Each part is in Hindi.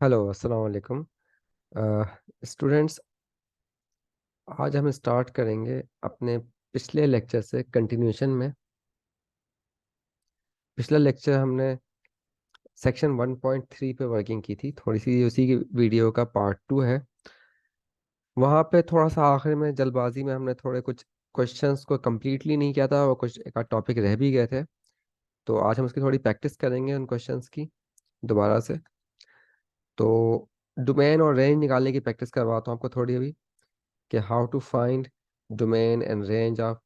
हेलो, अस्सलाम वालेकुम। स्टूडेंट्स, आज हम स्टार्ट करेंगे अपने पिछले लेक्चर से कंटिन्यूशन में। पिछला लेक्चर हमने सेक्शन 1.3 पे वर्किंग की थी, थोड़ी सी उसी की वीडियो का पार्ट 2 है। वहाँ पे थोड़ा सा आखिर में जल्दबाजी में हमने थोड़े कुछ क्वेश्चंस को कंप्लीटली नहीं किया था और कुछ एक आध टॉपिक रह भी गए थे। तो आज हम उसकी थोड़ी प्रैक्टिस करेंगे उन क्वेश्चंस की दोबारा से। तो डोमेन और रेंज निकालने की प्रैक्टिस करवाता हूँ आपको थोड़ी अभी, कि how to find domain and range of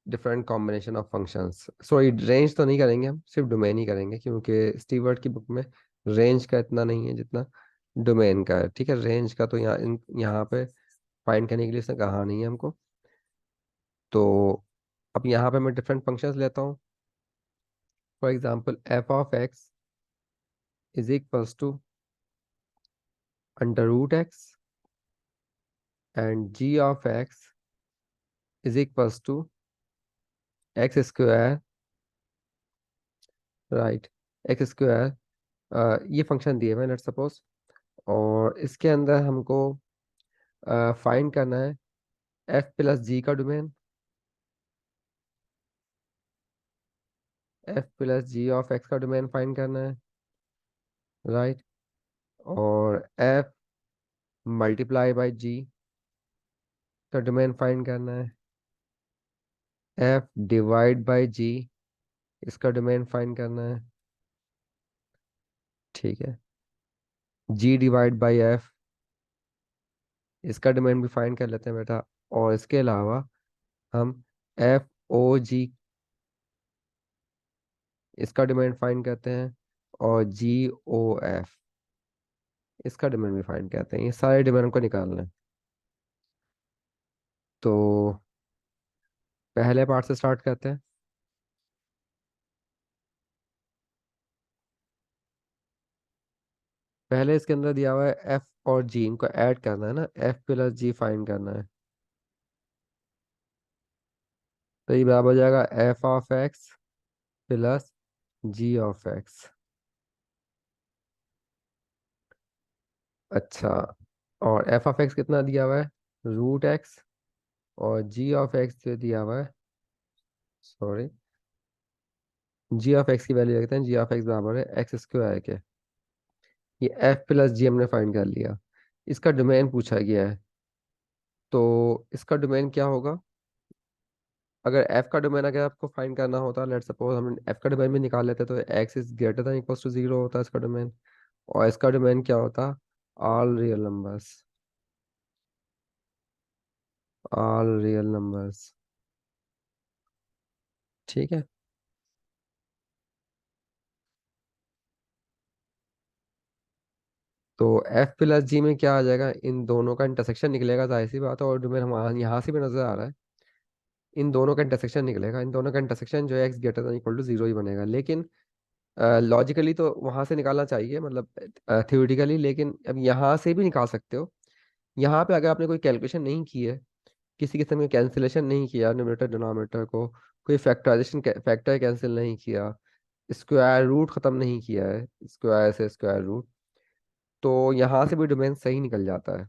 different combination of functions. Sorry, range तो नहीं करेंगे, हम सिर्फ डोमेन ही करेंगे क्योंकि स्टीवर्ट की बुक में रेंज का इतना नहीं है जितना डोमेन का है। ठीक है, रेंज का तो यहाँ पे फाइंड करने के लिए इसने कहा नहीं है हमको। तो अब यहाँ पे मैं डिफरेंट फंक्शंस लेता हूँ। For example f of x is equals to under root x and g of x is equals to x square. Right, x square ये फंक्शन दिए हुए हैं लेट्स सपोज। और इसके अंदर हमको फाइंड करना है एफ प्लस जी का domain, f plus g of x का डोमेन फाइंड करना है। राइट, और एफ मल्टीप्लाई बाई जी का डोमेन फाइंड करना है। एफ डिवाइड बाई जी इसका डोमेन फाइंड करना है। ठीक है, जी डिवाइड बाई एफ इसका डोमेन भी फाइंड कर लेते हैं बेटा। और इसके अलावा हम एफ ओ जी इसका डोमेन फाइंड करते हैं, और जी ओ एफ इसका डोमेन भी फाइंड करते हैं। ये सारे डोमेन को निकालना है। तो पहले पार्ट से स्टार्ट करते हैं। पहले इसके अंदर दिया हुआ है एफ और जी, इनको ऐड करना है ना, एफ प्लस जी फाइंड करना है। तो ये बराबर हो जाएगा f of x plus g of x. अच्छा, और एफ ऑफ एक्स कितना दिया हुआ है? Root x. और जी ऑफ एक्स जो दिया हुआ है, सॉरी, जी ऑफ एक्स की वैल्यू रखते हैं। जी ऑफ एक्स बराबर है एक्स स्क्वायर के। ये एफ प्लस जी हमने फाइंड कर लिया। इसका डोमेन पूछा गया है, तो इसका डोमेन क्या होगा? अगर एफ का डोमेन अगर आपको फाइंड करना होता, लेट सपोज हम एफ का डोमेन भी निकाल लेते, तो x is greater than equals to zero होता है इसका डोमेन। और इसका डोमेन क्या होता? All real numbers. All real numbers. ठीक है। तो एफ प्लस जी में क्या आ जाएगा? इन दोनों का इंटरसेक्शन निकलेगा, जाहिर सी बात है, और डोमेन हम यहाँ से भी नजर आ रहा है। इन दोनों का इंटरसेक्शन निकलेगा, इन दोनों का इंटरसेक्शन जो है X greater than equal to zero ही बनेगा। लेकिन लॉजिकली तो वहां से निकालना चाहिए, मतलब थ्योरेटिकली, लेकिन अब यहाँ से भी निकाल सकते हो। यहाँ पे अगर आपने कोई कैलकुलेशन नहीं की है, किसी किस्म का कैंसिलेशन नहीं किया न्यूमरेटर डिनोमिनेटर को, कोई फैक्टराइजेशन फैक्टर कैंसिल नहीं किया, स्क्वायर रूट खत्म नहीं किया है, स्क्वायर से स्क्वायर रूट, तो यहाँ से भी डोमेन सही निकल जाता है।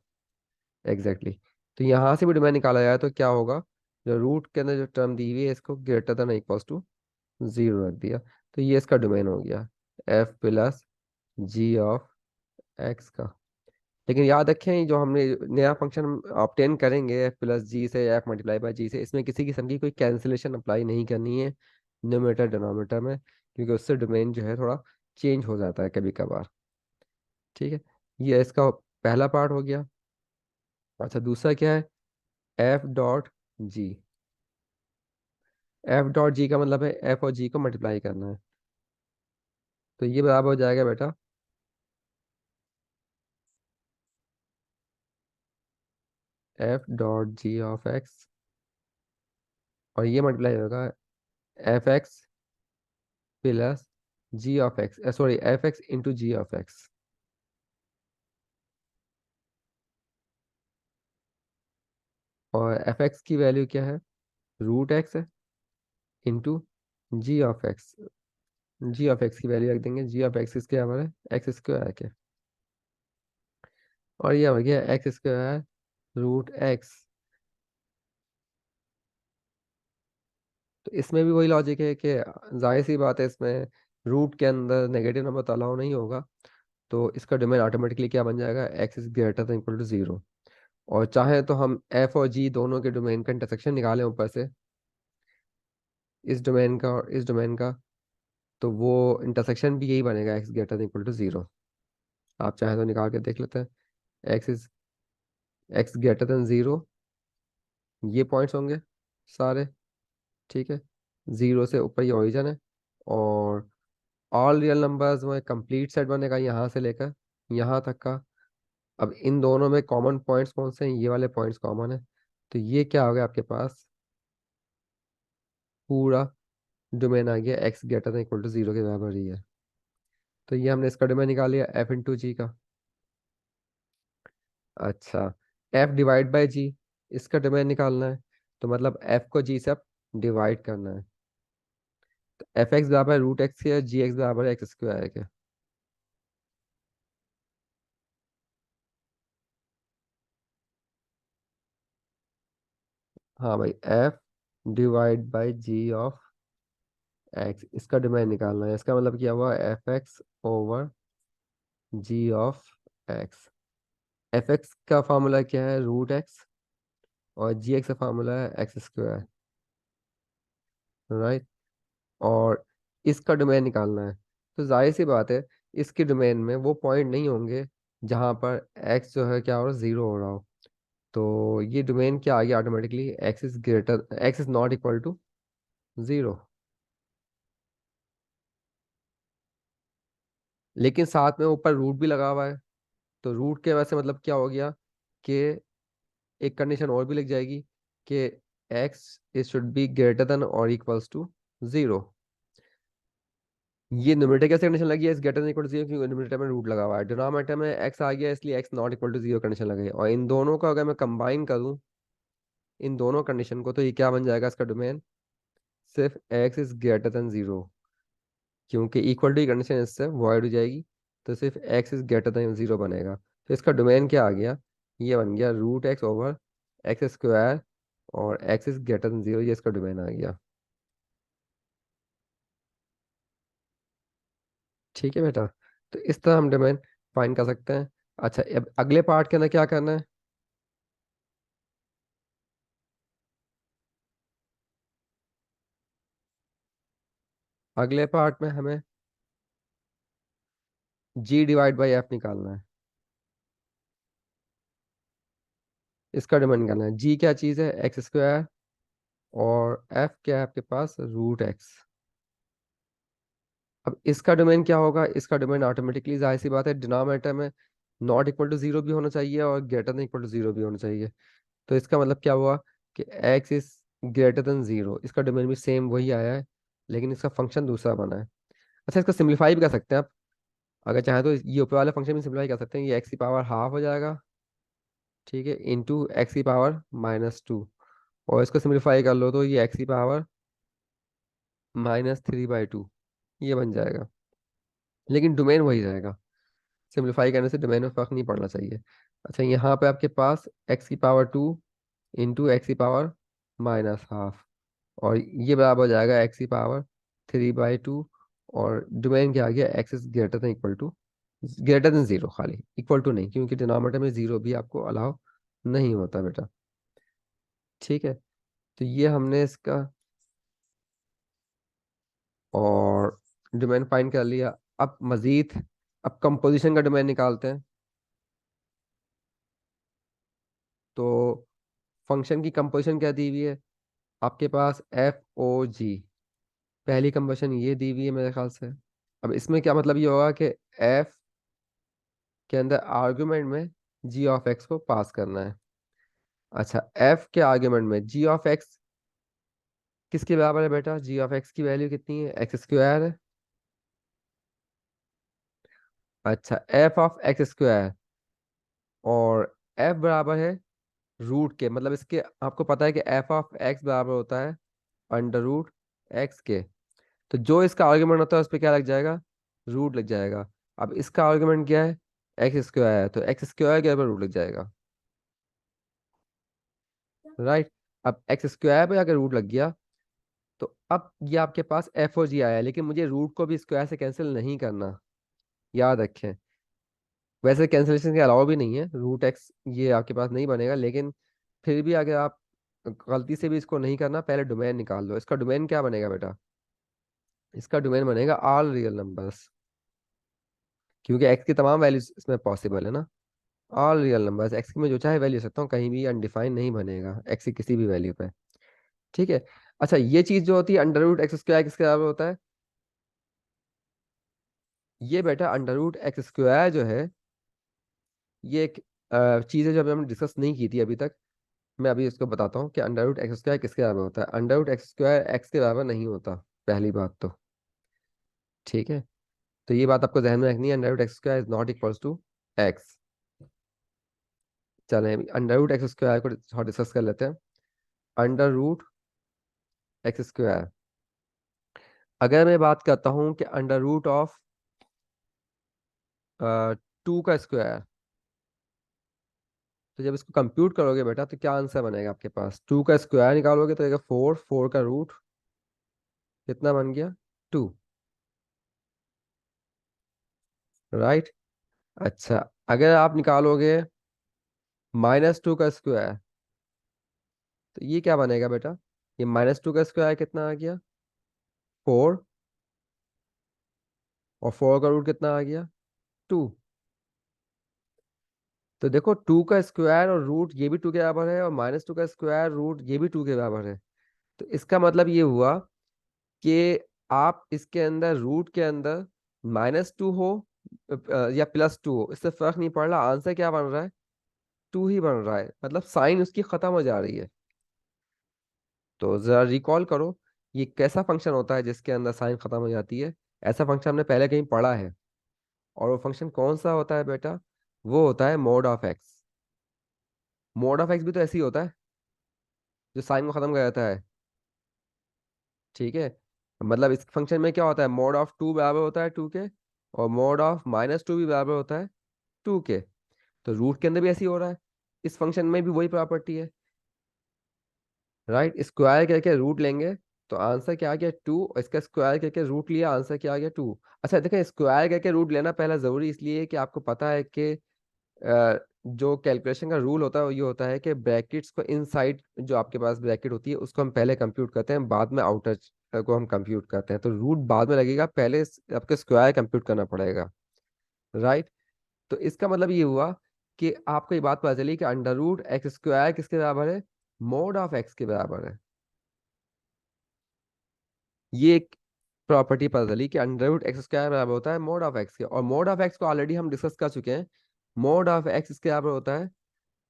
एग्जैक्टली तो यहाँ से भी डोमेन निकाला जाए तो क्या होगा? जो रूट के अंदर जो टर्म दी हुई है इसको greater than equals to zero रख दिया, तो ये इसका डोमेन हो गया f plus g of x का। लेकिन याद रखें, ये जो हमने नया फंक्शन ऑब्टेन करेंगे एफ प्लस जी से, एफ मल्टीप्लाई बाई जी से, इसमें किसी किस्म की कोई कैंसिलेशन अप्लाई नहीं करनी है न्यूमरेटर डिनोमिनेटर में, क्योंकि उससे डोमेन जो है थोड़ा चेंज हो जाता है कभी कभार। ठीक है, ये इसका पहला पार्ट हो गया। अच्छा, दूसरा क्या है? एफ डॉट जी। एफ डॉट जी का मतलब है एफ और जी को मल्टीप्लाई करना है। तो ये बराबर हो जाएगा बेटा f dot g of x, और ये मल्टीप्लाई होगा f x plus g of x, sorry, f x into g of x. और एफ एक्स की वैल्यू क्या है? रूट एक्स है, into g of x. G of x की वैल्यू रख देंगे, जी ऑफ एक्स किसके बराबर है? एक्स स्क्वायर के। और ये हो गया एक्स स्क्वायर रूट एक्स। तो इसमें भी वही लॉजिक है कि जाहिर सी बात है, इसमें रूट के अंदर नेगेटिव नंबर तो अलाउ नहीं होगा। तो इसका डोमेन ऑटोमेटिकली क्या बन जाएगा, x is greater than equal to zero. और चाहे तो हम एफ और जी दोनों के डोमेन का इंटरसेक्शन निकालें ऊपर से, इस डोमेन का और इस डोमेन का। तो वो इंटरसेक्शन भी यही बनेगा, x greater than equal to zero. आप चाहें तो निकाल के देख लेते हैं। X is x greater than zero, ये पॉइंट्स होंगे सारे। ठीक है, जीरो से ऊपर ये ओरिजिन है। और ऑल रियल नंबर्स में कंप्लीट सेट बनेगा यहाँ से लेकर यहाँ तक का। अब इन दोनों में कॉमन पॉइंट्स कौन से हैं, ये वाले पॉइंट्स कॉमन है। तो ये क्या हो गया आपके पास, पूरा डोमेन आ गया x greater than equal to zero के बराबर ही है। तो ये हमने इसका डोमेन निकाल लिया एफ इंटू जी का। अच्छा, एफ डिवाइड बाई जी, इसका डोमेन निकालना है। तो मतलब एफ को जी से अब डिवाइड करना है। तो एफ एक्स बराबर रूट एक्स के, जी एक्स बराबर एक्स स्क्वायर के। हाँ भाई, f divide by g of x, इसका डोमेन निकालना है। इसका मतलब क्या हुआ, f x over g of x. F x का फार्मूला क्या है, रूट एक्स। और जी एक्स का फार्मूला है एक्स स्क्वायर, राइट। और इसका डोमेन निकालना है। तो जाहिर सी बात है, इसके डोमेन में वो पॉइंट नहीं होंगे जहाँ पर एक्स जो है क्या हो रहा है, जीरो हो रहा हो। तो ये डोमेन क्या आ गया automatically, x is not equal to zero. लेकिन साथ में ऊपर रूट भी लगा हुआ है। तो रूट के वजह से मतलब क्या हो गया कि एक कंडीशन और भी लग जाएगी कि x is should be greater than और इक्वल्स टू जीरो। ये न्यूमरेटर कैसे कंडीशन लगी है, इस greater than equal to zero, क्योंकि न्यूमरेटर में रूट लगा हुआ है। डिनोमिनेटर में एक्स आ गया, इसलिए x not equal to zero condition लगी है। और इन दोनों को अगर मैं कंबाइन करूं, इन दोनों कंडीशन को, तो ये क्या बन जाएगा इसका डोमेन, सिर्फ x is greater than zero. क्योंकि इक्वल टू की कंडीशन इससे वॉइड हो जाएगी। तो सिर्फ x is greater than zero बनेगा। तो इसका डोमेन क्या आ गया, ये बन गया root X over X square. और X is greater than zero, ये इसका डोमेन आ गया। ठीक है बेटा। तो इस तरह हम डोमेन फाइंड कर सकते हैं। अच्छा, अब अगले पार्ट के अंदर क्या करना है। अगले पार्ट में हमें जी डिवाइड बाई एफ निकालना है। इसका डोमेन निकालना है। जी क्या चीज़ है, एक्स स्क्वायर। और एफ क्या है आपके पास, रूट एक्स। अब इसका डोमेन क्या होगा, इसका डोमेन ऑटोमेटिकली जाहिर सी बात है डिनोमिनेटर में नॉट इक्वल टू जीरो भी होना चाहिए और greater than equal to zero भी होना चाहिए। तो इसका मतलब क्या हुआ कि x is greater than zero, इसका डोमेन भी सेम वही आया है, लेकिन इसका फंक्शन दूसरा बना है। अच्छा, इसको सिंप्लीफाई भी कर सकते हैं आप। अगर चाहे तो ये ऊपर वाला फंक्शन भी सिंप्लीफाई कर सकते हैं। ये एक्स की पावर हाफ हो जाएगा, ठीक है, इंटू एक्स की पावर माइनस टू। और इसको सिंप्लीफाई कर लो तो ये एक्स की पावर -3/2 ये बन जाएगा। लेकिन डोमेन वही रहेगा, सिंप्लीफाई करने से डोमेन में फर्क नहीं पड़ना चाहिए। अच्छा, यहाँ पे आपके पास एक्स की पावर टू इंटू एक्स की पावर माइनस हाफ। और ये बराबर हो जाएगा एक्स की पावर 3/2। और डोमेन क्या आ गया, x is greater than equal to, greater than zero, खाली इक्वल टू नहीं, क्योंकि डिनोमिनेटर में जीरो भी आपको अलाउ नहीं होता बेटा। ठीक है, तो ये हमने इसका और डोमेन फाइंड कर लिया। अब मजीद, अब कंपोजिशन का डोमेन निकालते हैं। तो फंक्शन की कंपोजिशन क्या दी हुई है आपके पास, एफ ओ जी। पहली कंपोजिशन ये दी हुई है मेरे ख्याल से। अब इसमें क्या मतलब ये होगा कि एफ के अंदर आर्गुमेंट में जी ऑफ एक्स को पास करना है। अच्छा, एफ के आर्गुमेंट में जी ऑफ एक्स किसके बराबर है बेटा, जी ऑफ एक्स की वैल्यू कितनी है, एक्स स्क्वायर है। अच्छा, एफ ऑफ एक्स स्क्वायर। और एफ बराबर है रूट के, मतलब इसके आपको पता है कि एफ ऑफ एक्स बराबर होता है अंडर रूट एक्स के। तो जो इसका आर्गुमेंट होता है उस पर क्या लग जाएगा, रूट लग जाएगा। अब इसका आर्गुमेंट क्या है, एक्स स्क्वायर है तो एक्स स्क्वायर के ऊपर रूट लग जाएगा, राइट। अब एक्स स्क्वायर पे अगर रूट लग गया तो अब ये आपके पास एफ और जी आया है, लेकिन मुझे रूट को भी स्क्वायर से कैंसिल नहीं करना, याद रखें। वैसे कैंसिलेशन के अलावा भी नहीं है, रूट एक्स ये आपके पास नहीं बनेगा, लेकिन फिर भी अगर आप गलती से भी इसको नहीं करना, पहले डोमेन निकाल लो। इसका डोमेन क्या बनेगा बेटा? इसका डोमेन बनेगा ऑल रियल नंबर्स, क्योंकि एक्स की तमाम वैल्यूज इसमें पॉसिबल है ना। ऑल रियल नंबर्स, एक्स की मैं जो चाहे वैल्यू सकता हूँ, कहीं भी अनडिफाइंड नहीं बनेगा एक्स की किसी भी वैल्यू पे, ठीक है। अच्छा, ये चीज जो होती है अंडर रूट एक्स स्क्वायर किसके बराबर होता है? ये बेटा अंडर रूट एक्स स्क्वायर जो है, ये एक चीज है जो अभी हमने डिस्कस नहीं की थी अभी तक। मैं अभी इसको बताता हूँ कि अंडर रूट एक्स स्क्वायर किसके बराबर होता है। Under root x square x के बराबर नहीं होता, पहली बात तो, ठीक है। तो ये बात आपको ध्यान में रखनी है, under root x square is not equals to x. चलें अंडर रूट एक्स स्क्वायर को थोड़ा डिस्कस कर लेते हैं। अंडर रूट एक्स स्क्वायर, अगर मैं बात करता हूँ कि अंडर रूट ऑफ 2 का स्क्वायर, तो जब इसको कंप्यूट करोगे बेटा तो क्या आंसर बनेगा आपके पास? 2 का स्क्वायर निकालोगे तो 4, 4 का रूट कितना बन गया? 2, राइट। अच्छा, अगर आप निकालोगे -2 का स्क्वायर, तो ये क्या बनेगा बेटा? ये -2 का स्क्वायर कितना आ गया? 4, और 4 का रूट कितना आ गया? 2। तो देखो 2 का स्क्वायर और रूट ये भी 2 के बराबर है, और -2 का स्क्वायर रूट ये भी 2 के बराबर है। तो इसका मतलब ये हुआ कि आप इसके अंदर रूट के अंदर -2 हो या +2 हो, इससे फर्क नहीं पड़ रहा, आंसर क्या बन रहा है? 2 ही बन रहा है, मतलब साइन उसकी खत्म हो जा रही है। तो जरा रिकॉल करो, ये कैसा फंक्शन होता है जिसके अंदर साइन खत्म हो जाती है? ऐसा फंक्शन हमने पहले कहीं पढ़ा है, और वो फंक्शन कौन सा होता है बेटा? वो होता है mode of x. Mode of x भी तो ऐसे ही होता है, जो साइन को खत्म कर देता है, ठीक है। मतलब इस फंक्शन में क्या होता है, मोड ऑफ 2 बराबर होता है 2 के, और मोड ऑफ -2 भी बराबर होता है 2 के। तो रूट के अंदर भी ऐसे ही हो रहा है, इस फंक्शन में भी वही प्रॉपर्टी है, राइट। स्क्वायर करके रूट लेंगे तो आंसर क्या आ गया? 2, और इसका स्क्वायर करके रूट लिया, आंसर क्या आ गया? 2। अच्छा देखिए, स्क्वायर करके रूट लेना पहला जरूरी इसलिए है कि आपको पता है कि जो कैलकुलेशन का रूल होता है वो ये होता है कि ब्रैकेट्स को इनसाइड, जो आपके पास ब्रैकेट होती है उसको हम पहले कंप्यूट करते हैं, बाद में आउटर को हम कंप्यूट करते हैं। तो रूट बाद में लगेगा, पहले आपके स्क्वायर कंप्यूट करना पड़ेगा, राइट। तो इसका मतलब ये हुआ कि आपको ये बात पता चली कि अंडर रूट एक्स स्क्वायर किसके बराबर है? मोड ऑफ एक्स के बराबर है। ये एक प्रॉपर्टी पता चली कि अंडर रूट एक्स स्क्वायर बराबर होता है मोड ऑफ एक्स के, और मोड ऑफ एक्स को ऑलरेडी हम डिस्कस कर चुके हैं। मोड ऑफ एक्स इसके बराबर होता है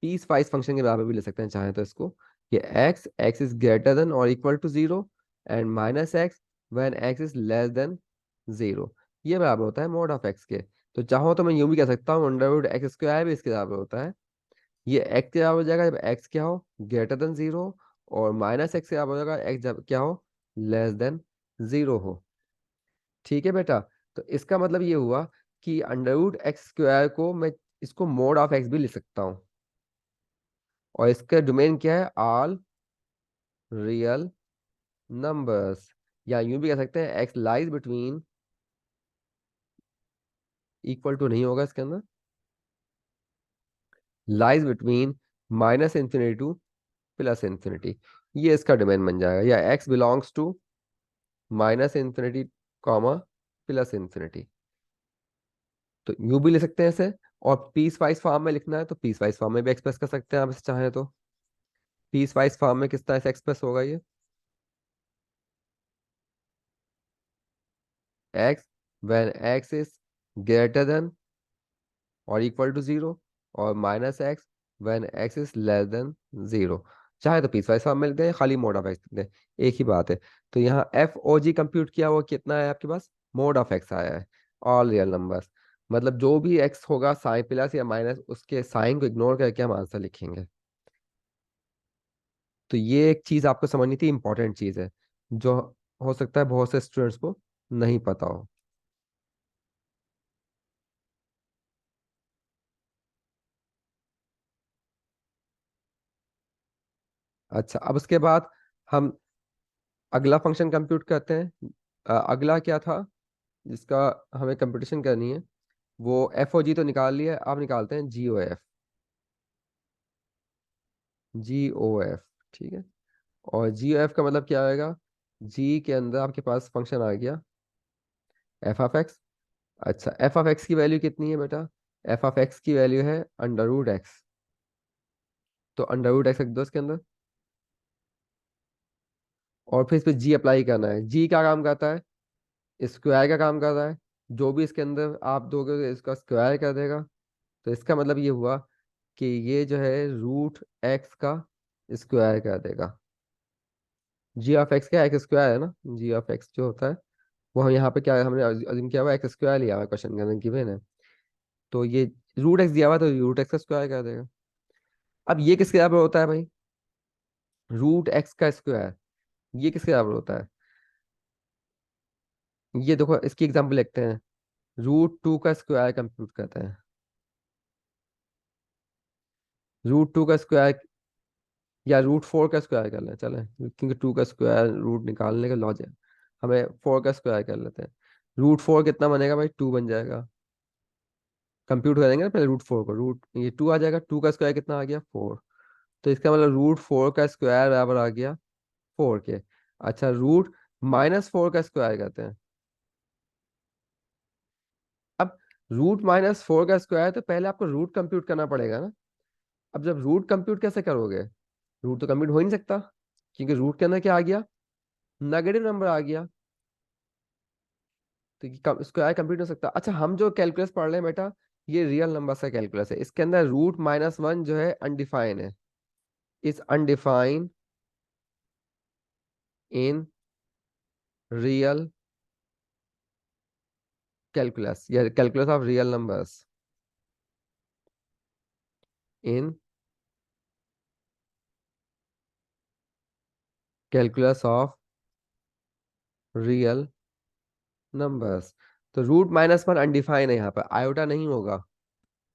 पीस वाइज फंक्शन के बराबर भी ले सकते हैं चाहे तो इसको, कि X X is greater than और equal to 0, and -x when X is less than 0, ये बराबर होता है मोड ऑफ एक्स के। तो चाहो तो मैं यूं भी कह सकता हूँ अंडर रूट एक्स स्क्वायर भी इसके बराबर होता है। ये एक्स के बराबर हो जाएगा जब एक्स क्या हो? ग्रेटर देन 0, और -x के बराबर हो जाएगा एक्स जब क्या हो? लेस देन 0 हो, ठीक है बेटा। तो इसका मतलब ये हुआ कि अंडर रूट एक्स स्क्वायर को मैं इसको मोड ऑफ एक्स भी लिख सकता हूँ, और इसका डोमेन क्या है? All real numbers. या यूं भी कह सकते हैं x lies between, equal to नहीं होगा इसके अंदर, लाइज बिटवीन -∞ टू +∞, ये इसका डोमेन बन जाएगा। या एक्स बिलोंग्स टू -∞, कॉमा +∞। तो यूं भी ले सकते हैं इसे, और पीस वाइज फॉर्म में लिखना है तो पीस वाइज फॉर्म में भी एक्सप्रेस कर सकते हैं आप इसे चाहें तो। पीस वाइज फॉर्म में किस तरह से एक्सप्रेस होगा ये? X when X is greater than और इक्वल टू 0, और -x when x is less than 0। चाहे तो पीस वाइज फॉर्म में लिख दें, खाली मोड ऑफ एक्स लिख दें, एक ही बात है। तो यहाँ एफ ओ जी कंप्यूट किया हुआ कितना है आपके पास? मोड ऑफ एक्स आया है, ऑल रियल नंबर्स। मतलब जो भी एक्स होगा साइन प्लस या माइनस, उसके साइन को इग्नोर करके हम आंसर लिखेंगे। तो ये एक चीज आपको समझनी थी, इंपॉर्टेंट चीज है, जो हो सकता है बहुत से स्टूडेंट्स को नहीं पता हो। अच्छा, अब उसके बाद हम अगला फंक्शन कंप्यूट करते हैं। अगला क्या था जिसका हमें कंप्यूटेशन करनी है? वो एफ ओ जी तो निकाल लिया, अब निकालते हैं जी ओ एफ। जी ओ एफ, ठीक है। और जी ओ एफ का मतलब क्या आएगा? जी के अंदर आपके पास फंक्शन आ गया एफ ऑफ एक्स। अच्छा, एफ ऑफ एक्स की वैल्यू कितनी है बेटा? एफ ऑफ एक्स की वैल्यू है अंडर रूट एक्स। तो अंडर रूट एक्स रख दो इसके अंदर, और फिर इस पे जी अप्लाई करना है। जी क्या काम करता है? स्क्वायर का काम कर रहा है। जो भी इसके अंदर आप दोगे तो इसका स्क्वायर कर देगा। तो इसका मतलब ये हुआ कि ये जो है रूट एक्स का स्क्वायर कर देगा। जी ऑफ एक्स क्या एक्स स्क्वायर है ना? जी ऑफ एक्स जो होता है वो हम यहाँ पे क्या है, हमने अज्यूम किया हुआ एक्स स्क्वायर लिया हुआ क्वेश्चन के अंदर गिवन है। तो ये रूट एक्स दिया हुआ तो रूट एक्स का स्क्वायर कर देगा। अब ये किसके बराबर होता है भाई? रूट एक्स का स्क्वायर। ये किसके बराबर होता है? ये देखो इसकी एग्जांपल लिखते हैं। रूट टू का स्क्वायर कंप्यूट करते हैं। रूट टू का स्क्वायर या रूट फोर का स्क्वायर कर लें, चलें, क्योंकि टू का स्क्वायर रूट निकालने का लॉजिक, हमें फोर का स्क्वायर कर लेते हैं। रूट फोर कितना बनेगा भाई? टू बन जाएगा। कंप्यूट करेंगे ना पहले रूट फोर को, रूट ये टू आ जाएगा, टू का स्क्वायर कितना आ गया? फोर। तो इसका मतलब रूट फोर का स्क्वायर बराबर आ गया फोर के। अच्छा, रूट माइनस फोर का स्क्वायर करते हैं। अब रूट माइनस फोर का स्क्वायर तो पहले आपको रूट कंप्यूट करना पड़ेगा ना। अब जब रूट कंप्यूट कैसे करोगे? रूट तो कंप्यूट हो ही नहीं सकता, क्योंकि रूट के अंदर क्या आ गया? नेगेटिव नंबर आ गया। तो स्क्वायर कंप्यूट हो सकता। अच्छा, हम जो कैलकुलस पढ़ रहे हैं बेटा, ये रियल नंबर का कैलकुलस है। इसके अंदर रूट माइनस वन जो है अनडिफाइन है। Is undefine in real calculus, या calculus of real numbers in calculus of real numbers. तो रूट माइनस वन अनडिफाइन है, यहाँ पर आयोटा नहीं होगा,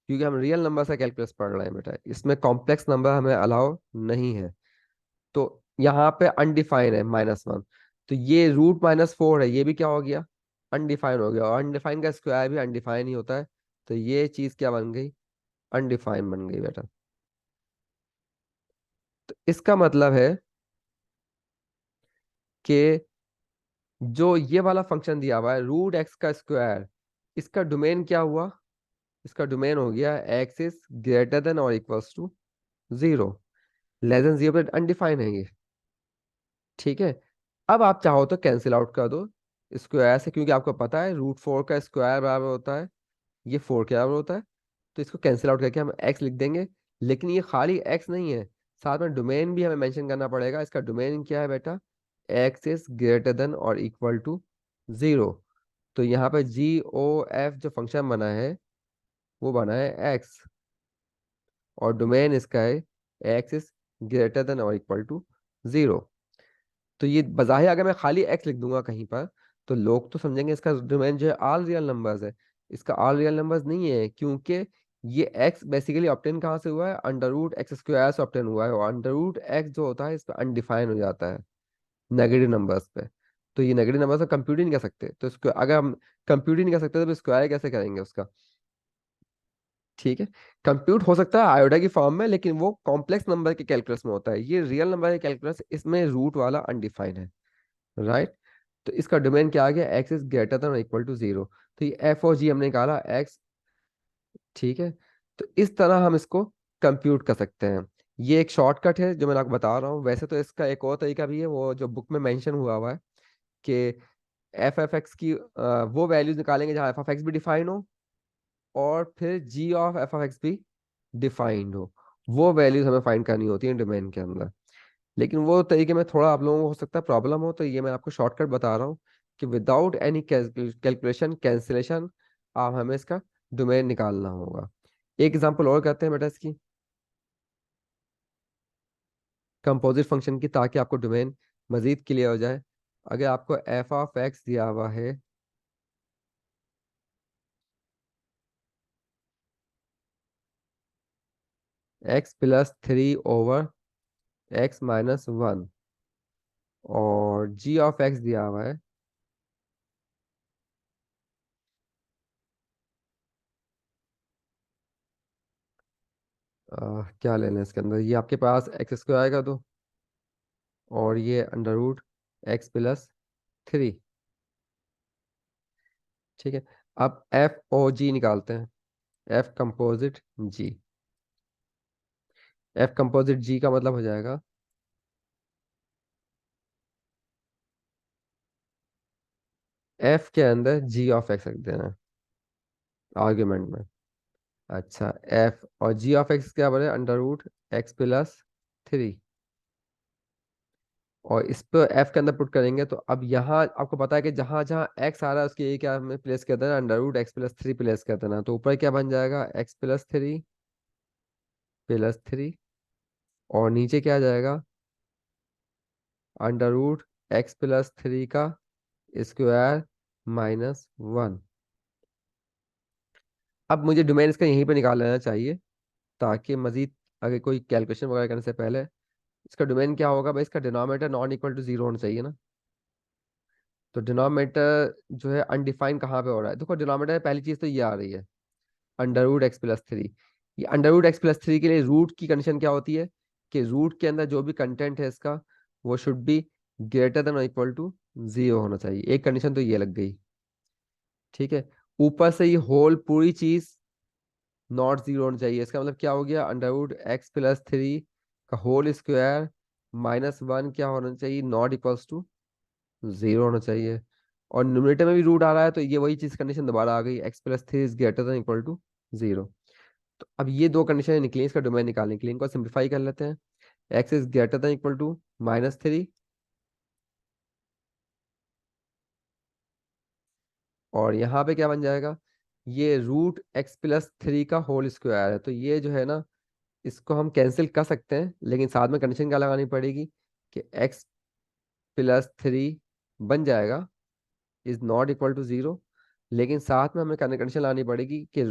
क्योंकि हम रियल नंबर का कैलकुलस पढ़ रहे हैं बेटा। इसमें कॉम्प्लेक्स नंबर हमें अलाउ नहीं है। तो यहाँ पे अनडिफाइन है माइनस वन। तो ये रूट माइनस फोर है, ये भी क्या हो गया? अनडिफाइन हो गया। और अनडिफाइन का स्क्वायर भी अनडिफाइन ही होता है। तो ये चीज क्या बन गई? अनडिफाइन बन गई बेटा। तो इसका मतलब है कि जो ये वाला फंक्शन दिया हुआ है रूट एक्स का स्क्वायर, इसका डोमेन क्या हुआ? इसका डोमेन हो गया एक्स इज ग्रेटर देन और equals to zero. Less than zero पर अनडिफाइन है ये, ठीक है। अब आप चाहो तो कैंसिल आउट कर दो स्क्वायर से, क्योंकि आपको पता है रूट फोर का स्क्वायर बराबर होता है ये फोर के बराबर होता है। तो इसको कैंसिल आउट करके हम एक्स लिख देंगे। लेकिन ये खाली एक्स नहीं है, साथ में डोमेन भी हमें मेंशन करना पड़ेगा। इसका डोमेन क्या है बेटा? एक्स इज ग्रेटर देन और इक्वल टू जीरो। तो यहाँ पे जी ओ एफ जो फंक्शन बना है वो बना है एक्स, और डोमेन इसका है एक्स इज ग्रेटर देन और इक्वल टू जीरो। तो ये बजाय अगर मैं खाली एक्स लिख दूंगा कहीं पर, तो लोग तो समझेंगे इसका डोमेन जो है ऑल रियल नंबर्स है। इसका ऑल रियल नंबर्स नहीं है, क्योंकि ये एक्स बेसिकली ऑब्टेन कहाँ से हुआ है? अंडर रूट एक्स स्क्वायर से ऑब्टेन हुआ है, और अंडर रूट एक्स जो होता है इस पर अनडिफाइन हो जाता है नेगेटिव नंबर्स पे। तो ये नेगेटिव नंबर्स को कंप्यूट ही नहीं कर सकते। तो इसको अगर हम कंप्यूट ही नहीं कर सकते तो स्क्वायर कैसे करेंगे उसका? ठीक है, कंप्यूट हो सकता है आयोडा की फॉर्म में, लेकिन वो कॉम्प्लेक्स नंबर के कैलकुलस में होता है। ये रियल नंबर के कैलकुलस, इसमें रूट वाला अनडिफाइन है, राइट। तो इसका डोमेन क्या आ गया? X is greater than equal to zero. तो ये एफ और जी हमने निकाला एक्स, ठीक है। तो इस तरह हम इसको कंप्यूट कर सकते हैं। ये एक शॉर्टकट है जो मैं आपको बता रहा हूँ। वैसे तो इसका एक और तरीका भी है, वो जो बुक में मेंशन हुआ है कि एफ एफ एक्स की वो वैल्यूज निकालेंगे जहाँ एफ एफ एक्स भी डिफाइन हो, और फिर जी ऑफ एफ एफ एक्स भी डिफाइंड हो। वो वैल्यूज हमें फाइंड करनी होती है डोमेन के अंदर। लेकिन वो तरीके में थोड़ा आप लोगों को हो सकता है प्रॉब्लम हो, तो ये मैं आपको शॉर्टकट बता रहा हूँ कि विदाउट एनी कैलकुलेशन कैंसिलेशन आप हमें इसका डोमेन निकालना होगा। एक एग्जांपल और करते हैं बेटा इसकी, कंपोजिट फंक्शन की, ताकि आपको डोमेन मजीद क्लियर हो जाए। अगर आपको एफ ऑफ एक्स दिया हुआ है x plus three over x minus one, और जी ऑफ एक्स दिया हुआ है क्या लेना है इसके अंदर, ये आपके पास एक्स स्क्वायर आएगा तो, और ये under root x plus three. ठीक है। अब एफ ओ जी निकालते हैं। F composite g, f composite g का मतलब हो जाएगा एफ के अंदर जी ऑफ एक्स रख देना आर्ग्यूमेंट में। अच्छा, एफ और जी ऑफ एक्स क्या बने, under root x plus three, और इस पर एफ के अंदर पुट करेंगे तो अब यहाँ आपको पता है कि जहां जहां एक्स आ रहा है उसके ये क्या हमें प्लेस कर देना, under root x plus three place कर देना। तो ऊपर क्या बन जाएगा, एक्स प्लस थ्री, और नीचे क्या आ जाएगा, under root x plus three का स्क्वायर माइनस वन। अब मुझे डोमेन इसका यहीं पे निकाल लेना चाहिए, ताकि मजीद अगर कोई कैलकुलेशन वगैरह करने से पहले, इसका डोमेन क्या होगा भाई, इसका denominator non equal to zero होना चाहिए ना। तो डिनोमिनेटर जो है अनडिफाइंड कहाँ पे हो रहा है, देखो डिनोमिनेटर पहली चीज तो ये आ रही है, under root x plus three. ये under root x plus three के लिए रूट की कंडीशन क्या होती है, कि रूट के अंदर जो भी कंटेंट है इसका, वो शुड बी ग्रेटर देन और इक्वल टू जीरो होना चाहिए। एक कंडीशन तो ये लग गई। ठीक है। ऊपर से ये होल पूरी चीज नॉट जीरो होना चाहिए। इसका मतलब क्या हो गया, under root x plus three का होल स्क्वायर माइनस वन क्या होना चाहिए, नॉट इक्वल्स टू जीरो होना चाहिए। और न्यूमरेटर में भी रूट आ रहा है, तो ये वही चीज कंडीशन दोबारा आ गई, x plus three is greater than equal to zero. तो अब ये दो कंडीशन निकली, इसका डोमेन निकालने के लिए इनको सिंप्लीफाई कर लेते हैं। X is greater than equal to minus three, और यहाँ पे क्या बन जाएगा, ये रूट एक्स प्लस थ्री का होल स्क्वायर है, तो ये जो है ना, इसको हम कैंसिल कर सकते हैं, लेकिन साथ में कंडीशन क्या लगानी पड़ेगी, कि एक्स प्लस थ्री बन जाएगा is not equal to zero. लेकिन साथ में हमें कंडीशन लानी पड़ेगी कि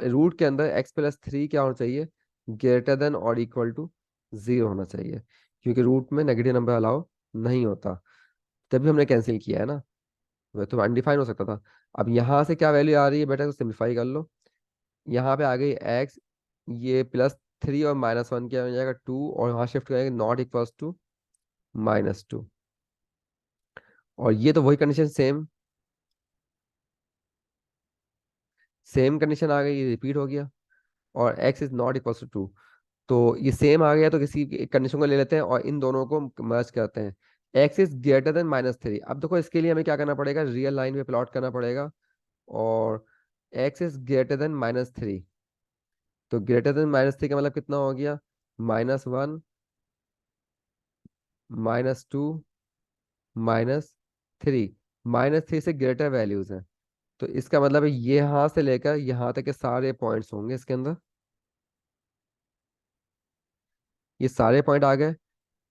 रूट के अंदर एक्स प्लस थ्री क्या होना चाहिए, ग्रेटर देन और इक्वल टू जीरो होना चाहिए, क्योंकि रूट में नेगेटिव नंबर अलाउ नहीं होता। तभी हमने कैंसिल किया है ना, वह तो अनडिफाइन हो सकता था। अब यहाँ से क्या वैल्यू आ रही है बेटा, तो सिंप्लीफाई कर लो। यहाँ पे आ गई एक्स, ये प्लस थ्री और माइनस वन क्या हो जाएगा, टू, और यहाँ शिफ्ट करेंगे not equals to minus two. और ये तो वही कंडीशन सेम, सेम कंडीशन आ गई, ये रिपीट हो गया। और x is not equal to two, तो ये सेम आ गया, तो किसी एक कंडीशन को ले लेते हैं और इन दोनों को मर्ज करते हैं। x is greater then minus three. अब देखो इसके लिए हमें क्या करना पड़ेगा, रियल लाइन पे प्लॉट करना पड़ेगा। और x is greater then minus three, तो ग्रेटर देन माइनस थ्री का मतलब कितना हो गया, minus one, minus two, minus three. Minus three से ग्रेटर वैल्यूज हैं, तो इसका मतलब है ये यहाँ से लेकर यहाँ तक के सारे पॉइंट्स होंगे इसके अंदर, ये सारे पॉइंट आ गए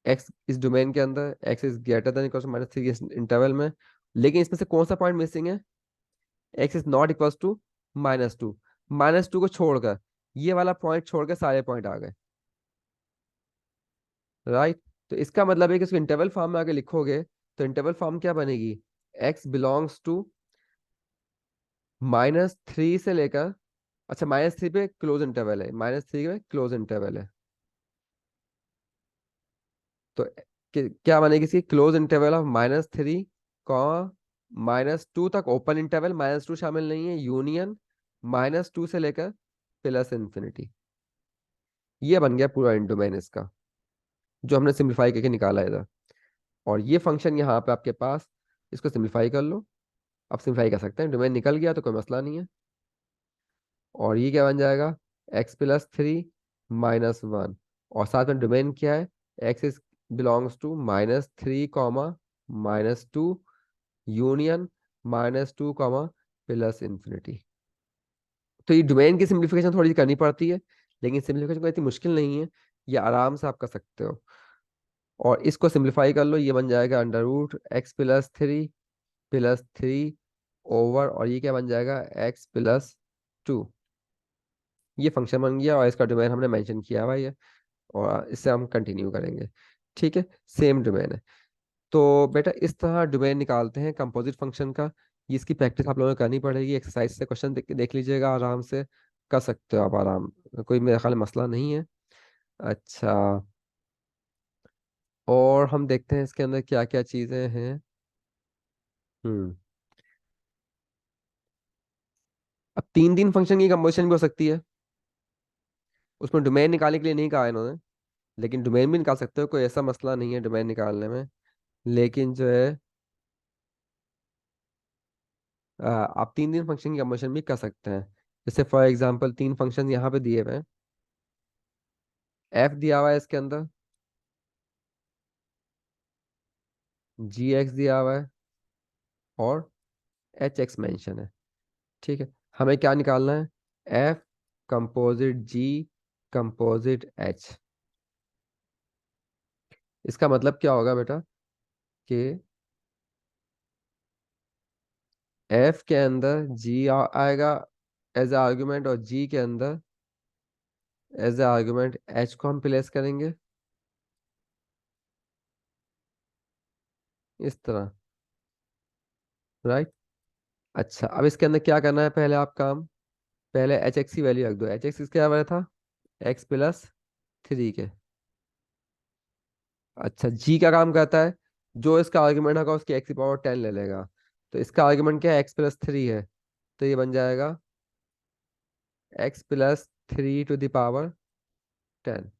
एक्स इस डोमेन के अंदर, x is greater than equal to minus three इस इंटरवल में। लेकिन इसमें से कौन सा पॉइंट मिसिंग है, x is not equal to minus two. Minus two को छोड़कर ये वाला पॉइंट छोड़कर सारे पॉइंट आ गए, राइट। तो इसका मतलब है कि इसको इंटरवल फॉर्म में आगे लिखोगे, तो इंटरवल फॉर्म क्या बनेगी, x belongs to minus three से लेकर, अच्छा माइनस थ्री पे क्लोज इंटरवल है, माइनस थ्री में क्लोज इंटरवल है, तो क्या बनेगी इसकी, close interval of minus three comma minus two तक ओपन इंटरवल, माइनस टू शामिल नहीं है, यूनियन माइनस टू से लेकर प्लस इन्फिनिटी। ये बन गया पूरा डोमेन इसका, जो हमने सिंप्लीफाई करके निकाला है इधर। और ये फंक्शन यहाँ पे आपके पास, इसको सिंप्लीफाई कर लो। अब सिंप्लीफाई कर सकते हैं, डोमेन निकल गया तो कोई मसला नहीं है। और ये क्या बन जाएगा, x plus three minus one, और साथ में डोमेन क्या है, x is belongs to minus three comma minus two union minus two comma plus infinity. तो ये डोमेन की सिंप्लीफिकेशन थोड़ी सी करनी पड़ती है, लेकिन सिंप्लीफिकेशन कोई इतनी मुश्किल नहीं है, ये आराम से आप कर सकते हो। और इसको सिंप्लीफाई कर लो, ये बन जाएगा under root x plus three over, और ये क्या बन जाएगा, एक्स प्लस टू। ये फंक्शन बन गया और इसका डोमेन हमने मेंशन किया हुआ है। और इससे हम कंटिन्यू करेंगे। ठीक है, सेम डोमेन है। तो बेटा इस तरह डोमेन निकालते हैं कंपोजिट फंक्शन का। ये इसकी प्रैक्टिस आप लोगों को करनी पड़ेगी, एक्सरसाइज से क्वेश्चन देख लीजिएगा, आराम से कर सकते हो आप आराम, कोई मेरे ख्याल में मसला नहीं है। अच्छा, और हम देखते हैं इसके अंदर क्या क्या चीज़ें हैं। हम्म अब तीन तीन फंक्शन की कंपोजिशन भी हो सकती है। उसमें डोमेन निकालने के लिए नहीं कहा है इन्होंने, लेकिन डोमेन भी निकाल सकते हो, कोई ऐसा मसला नहीं है डोमेन निकालने में। लेकिन जो है आप तीन तीन फंक्शन की कंपोजिशन भी कर सकते हैं। जैसे फॉर एग्जांपल तीन फंक्शन यहाँ पे दिए हुए हैं। एफ दिया हुआ है इसके अंदर, जी एक्स दिया हुआ है, और एच एक्स मेंशन है। ठीक है, हमें क्या निकालना है? F composite G composite H. इसका मतलब क्या होगा बेटा कि एफ के अंदर जी आएगा एज ए आर्गुमेंट, और जी के अंदर एज ए आर्गुमेंट एच को हम प्लेस करेंगे इस तरह। राइट। अच्छा, अब इसके अंदर क्या करना है पहले आप काम? पहले एच एक्स की वैल्यू रख दो। एच एक्स क्या वैल्यू था? एक्स प्लस थ्री के। अच्छा, जी का काम करता है, जो इसका आर्गुमेंट होगा उसकी एक्स की पावर 10 ले लेगा। तो इसका आर्गुमेंट क्या है? एक्स प्लस थ्री है, तो ये बन जाएगा x plus three to the power 10।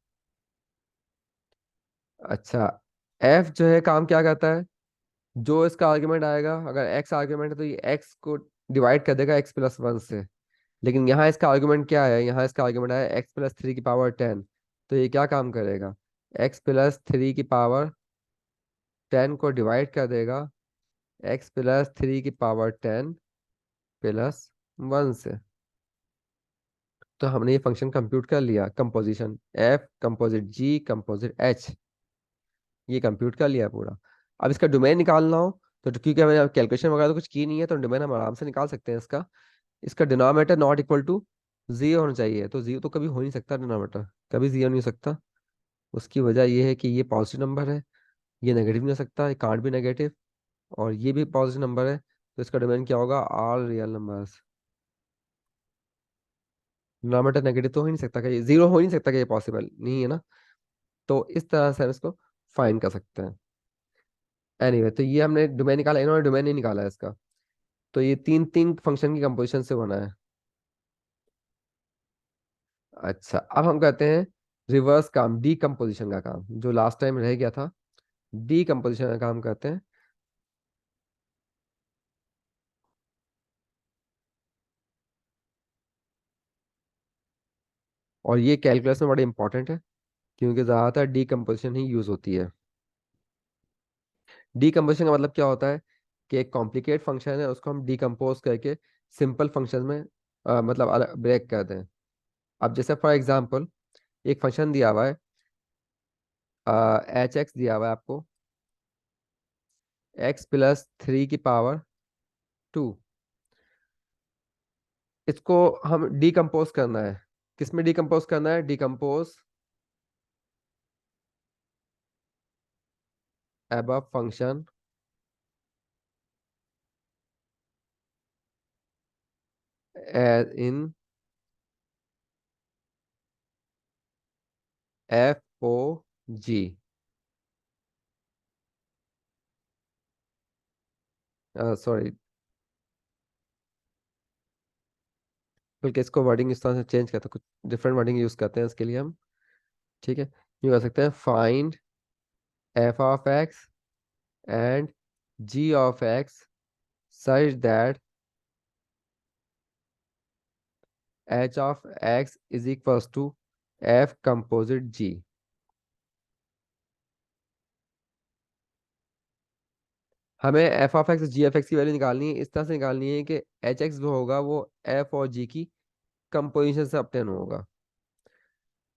अच्छा, एफ जो है काम क्या करता है? जो इसका आर्गुमेंट आएगा, अगर एक्स आर्गुमेंट है तो ये एक्स को डिवाइड कर देगा एक्स प्लस वन से। लेकिन यहाँ इसका आर्गुमेंट क्या है? यहाँ इसका आर्गुमेंट है एक्स प्लस थ्री की पावर 10। तो ये क्या काम करेगा? एक्स प्लस थ्री की पावर 10 को डिवाइड कर देगा एक्स प्लस थ्री की पावर 10 प्लस वन से। तो हमने ये फंक्शन कंप्यूट कर लिया, composition F composite G composite H, ये कंप्यूट कर लिया पूरा। अब इसका डोमेन निकालना हो तो क्योंकि हमें कैलकुलेशन वगैरह तो कुछ की नहीं है, तो डोमेन हम आराम से निकाल सकते हैं इसका। इसका denominator not equal to zero होना चाहिए, तो जीरो तो कभी हो नहीं सकता, डिनोमिनेटर कभी जीरो नहीं हो सकता। उसकी वजह ये है कि ये पॉजिटिव नंबर है, ये नेगेटिव नहीं हो सकता, ये कांट भी नेगेटिव, और ये भी पॉजिटिव नंबर है। तो इसका डोमेन क्या होगा? All real numbers. Denominator negative तो हो ही नहीं सकता, कि जीरो हो ही नहीं सकता, कि ये पॉसिबल नहीं है ना। तो इस तरह से हम इसको फाइंड कर सकते हैं। एनीवे, तो ये हमने डोमेन निकाला, इन्होंने डोमेन नहीं निकाला है इसका। तो ये तीन तीन फंक्शन की कंपोजिशन से बना है। अच्छा, अब हम कहते हैं रिवर्स काम, डीकम्पोजिशन का काम, जो लास्ट टाइम रह गया था। डीकम्पोजिशन का काम करते हैं। और ये कैलकुलस में बड़े इंपॉर्टेंट है, क्योंकि ज़्यादातर डीकम्पोजिशन ही यूज़ होती है। डीकम्पोजिशन का मतलब क्या होता है? कि एक कॉम्प्लिकेट फंक्शन है, उसको हम डीकम्पोज करके सिंपल फंक्शन में मतलब ब्रेक कर दें। अब जैसे फॉर एग्जांपल एक फंक्शन दिया हुआ है, एच एक्स दिया हुआ है आपको, एक्स प्लस थ्री की पावर टू। इसको हम डीकम्पोज करना है। किस में डीकम्पोज करना है? Decompose above function as in f o g. Sorry, बल्कि इसको वर्डिंग इस तरह से चेंज करते हैं, कुछ डिफरेंट वर्डिंग यूज करते हैं इसके लिए हम। ठीक है, यूँ कर सकते हैं, find f of x and g of x such that h of x is equals to f composite g। हमें f of x g f x की वैल्यू निकालनी है, इस तरह से निकालनी है कि एच एक्स जो होगा वो एफ और जी की कंपोजिशन से obtain होगा।